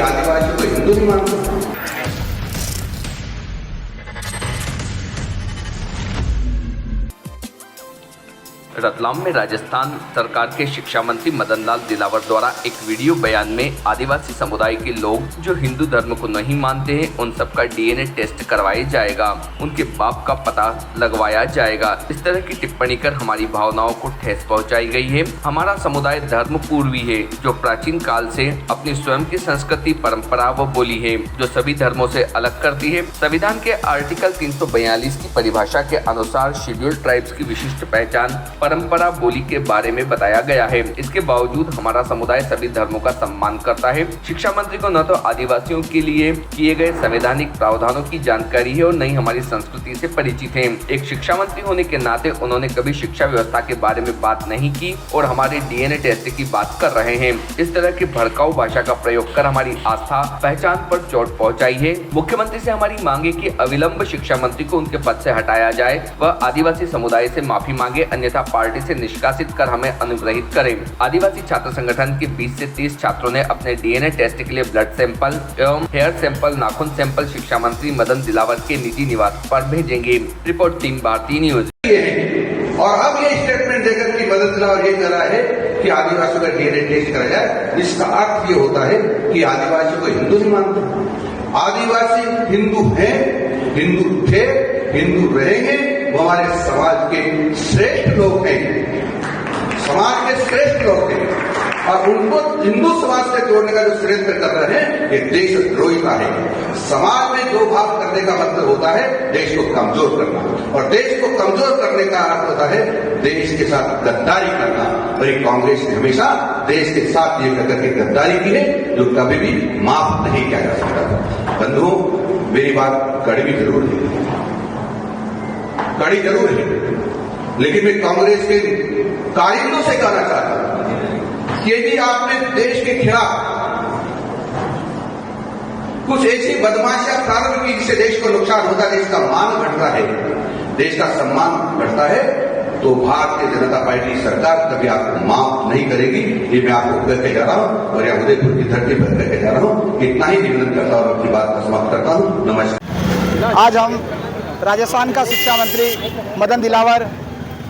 आदिवासियों को हिंदू नहीं मानते। रतलाम में राजस्थान सरकार के शिक्षा मंत्री मदन लाल दिलावर द्वारा एक वीडियो बयान में आदिवासी समुदाय के लोग जो हिंदू धर्म को नहीं मानते हैं उन सबका डीएनए टेस्ट करवाया जाएगा, उनके बाप का पता लगवाया जाएगा। इस तरह की टिप्पणी कर हमारी भावनाओं को ठेस पहुंचाई गई है। हमारा समुदाय धर्म पूर्वी है जो प्राचीन काल से अपनी स्वयं की संस्कृति, परंपरा व बोली है जो सभी धर्मों से अलग करती है। संविधान के आर्टिकल 342 की परिभाषा के अनुसार शेड्यूल्ड ट्राइब्स की विशिष्ट पहचान परंपरा, बोली के बारे में बताया गया है। इसके बावजूद हमारा समुदाय सभी धर्मों का सम्मान करता है। शिक्षा मंत्री को न तो आदिवासियों के लिए किए गए संवैधानिक प्रावधानों की जानकारी है और न ही हमारी संस्कृति से परिचित है। एक शिक्षा मंत्री होने के नाते उन्होंने कभी शिक्षा व्यवस्था के बारे में बात नहीं की और हमारे डीएनए टेस्ट की बात कर रहे हैं। इस तरह की भड़काऊ भाषा का प्रयोग कर हमारी आस्था, पहचान पर चोट पहुँचाई है। मुख्यमंत्री से हमारी मांग है कि अविलंब शिक्षा मंत्री को उनके पद से हटाया जाए, वह आदिवासी समुदाय से माफी मांगे, अन्यथा पार्टी से निष्कासित कर हमें अनुग्रहित करें। आदिवासी छात्र संगठन के 20 से 30 छात्रों ने अपने डीएनए टेस्ट के लिए ब्लड सैंपल एवं हेयर सैंपल, नाखून सैंपल शिक्षा मंत्री मदन दिलावर के निजी निवास पर भेजेंगे। Report team Bharti news. और अब ये स्टेटमेंट देकर कि मदन दिलावर ये कह रहा है कि आदिवासियों का डीएनए टेस्ट करा जाए, इसका अर्थ ये होता है कि आदिवासियों को हिंदू नहीं मानते। आदिवासी हिंदू हैं, हिंदू थे, हिंदू रहेंगे, वो हमारे समाज के श्रेष्ठ लोग हैं, समाज के श्रेष्ठ लोग हैं और उनको हिंदू समाज से जोड़ने का जो षड्यंत्र कर रहे हैं ये देशद्रोही का है। समाज में दो भाग करने का मतलब होता है देश को कमजोर करना और देश को कमजोर करने का अर्थ होता है देश के साथ गद्दारी करना। और ये कांग्रेस ने हमेशा देश के साथ ये कहकर के गद्दारी की है जो कभी भी माफ नहीं किया जा सकता। बंधुओं, मेरी बात कड़वी जरूर है, कड़ी जरूर है, लेकिन मैं कांग्रेस के कारिंदों से कहना चाहता हूं कि यदि आपने देश के खिलाफ कुछ ऐसी बदमाशियां प्रारंभ की जिससे देश को नुकसान होता है, देश का मान घटता है, देश का सम्मान घटता है, तो भारतीय जनता पार्टी सरकार कभी आपको माफ नहीं करेगी। ये मैं आपको कहकर जा रहा हूं और यहां उदयपुर की धरती पर कहकर जा रहा हूं। इतना ही निवेदन करता हूं, अपनी बात को समाप्त करता हूं। नमस्कार। आज हम राजस्थान का शिक्षा मंत्री मदन दिलावर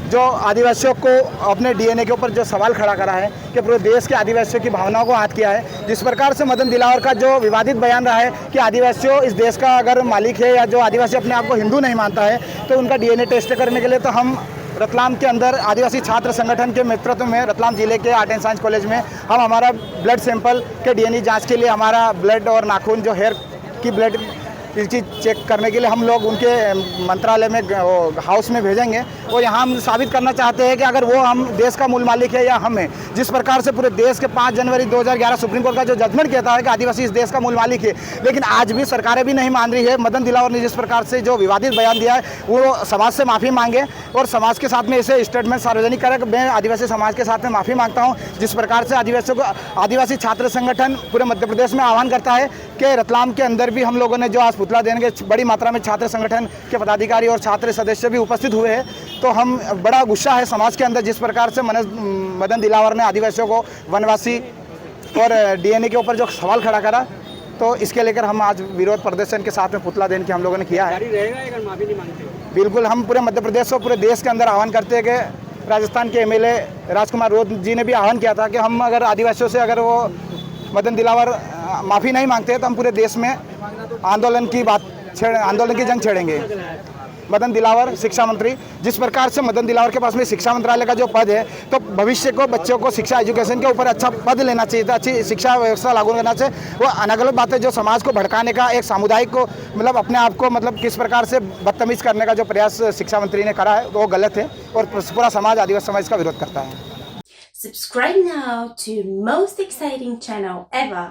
जो आदिवासियों को अपने डीएनए के ऊपर जो सवाल खड़ा करा है कि पूरे देश के आदिवासियों की भावनाओं को आहत किया है, जिस प्रकार से मदन दिलावर का जो विवादित बयान रहा है कि आदिवासियों इस देश का अगर मालिक है या जो आदिवासी अपने आप को हिंदू नहीं मानता है तो उनका डीएनए टेस्ट करने के लिए तो हम रतलाम के अंदर आदिवासी छात्र संगठन के नेतृत्व में रतलाम जिले के आर्ट एंड साइंस कॉलेज में हम हमारा ब्लड सैंपल के डीएनए जांच के लिए हमारा ब्लड और नाखून जो हेयर की ब्लड इसकी चेक करने के लिए हम लोग उनके मंत्रालय में हाउस में भेजेंगे और यहाँ हम साबित करना चाहते हैं कि अगर वो हम देश का मूल मालिक है या हम है। जिस प्रकार से पूरे देश के 5 जनवरी 2011 सुप्रीम कोर्ट का जो जजमेंट कहता है कि आदिवासी इस देश का मूल मालिक है, लेकिन आज भी सरकारें भी नहीं मान रही है। मदन दिलावर ने जिस प्रकार से जो विवादित बयान दिया है वो समाज से माफ़ी मांगे और समाज के साथ में ऐसे स्टेटमेंट सार्वजनिक करे। मैं आदिवासी समाज के साथ में माफ़ी मांगता हूँ। जिस प्रकार से आदिवासियों को आदिवासी छात्र संगठन पूरे मध्य प्रदेश में आह्वान करता है कि रतलाम के अंदर भी हम लोगों ने जो आज पुतला देने के बड़ी मात्रा में छात्र संगठन के पदाधिकारी और छात्र सदस्य भी उपस्थित हुए हैं, तो हम बड़ा गुस्सा है समाज के अंदर जिस प्रकार से मदन दिलावर ने आदिवासियों को वनवासी और डीएनए के ऊपर जो सवाल खड़ा करा, तो इसके लेकर हम आज विरोध प्रदर्शन के साथ में पुतला देने की हम लोगों ने किया है। बिल्कुल, हम पूरे मध्य प्रदेश और पूरे देश के अंदर आह्वान करते हैं कि राजस्थान के एमएलए राजकुमार रोध जी ने भी आह्वान किया था कि हम अगर आदिवासियों से अगर वो मदन दिलावर माफ़ी नहीं मांगते तो हम पूरे देश में आंदोलन की जंग छेड़ेंगे। मदन दिलावर शिक्षा मंत्री, जिस प्रकार से मदन दिलावर के पास में शिक्षा मंत्रालय का जो पद है, तो भविष्य को बच्चों को शिक्षा एजुकेशन के ऊपर अच्छा पद लेना चाहिए था, अच्छी शिक्षा व्यवस्था लागू करना चाहिए। वो अनगलत बातें जो समाज को भड़काने का, एक सामुदायिक को मतलब अपने आप को मतलब किस प्रकार से बदतमीज करने का जो प्रयास शिक्षा मंत्री ने करा है वो गलत है और पूरा समाज आदिवासी समाज का विरोध करता है। Subscribe now to most exciting channel ever.